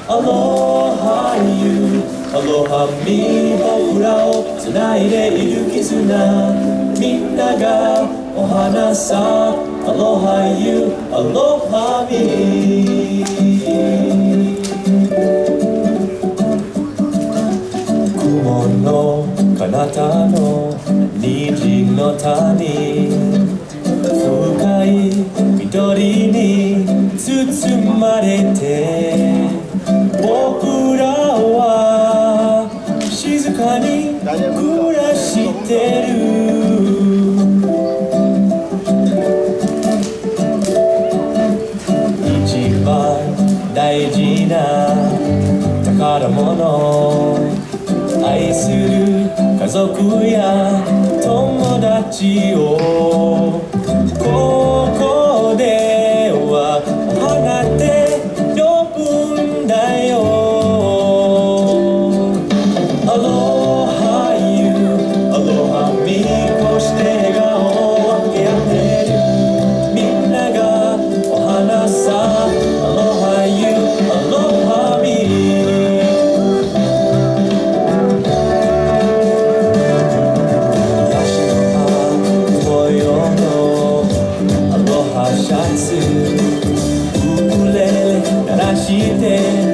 Aloha You Aloha Me 僕らをつないでいる絆みんながお花さ Aloha You Aloha Me 雲の彼方の虹の谷深い緑に包まれて僕らは静かに暮らしてる一番大事な宝物愛する家族や友達をここではお花って呼ぶんだよ Aloha You Aloha Me こうして笑顔を分け合ってるみんながお花さ Aloha You Aloha Meシャツウクレレ鳴らして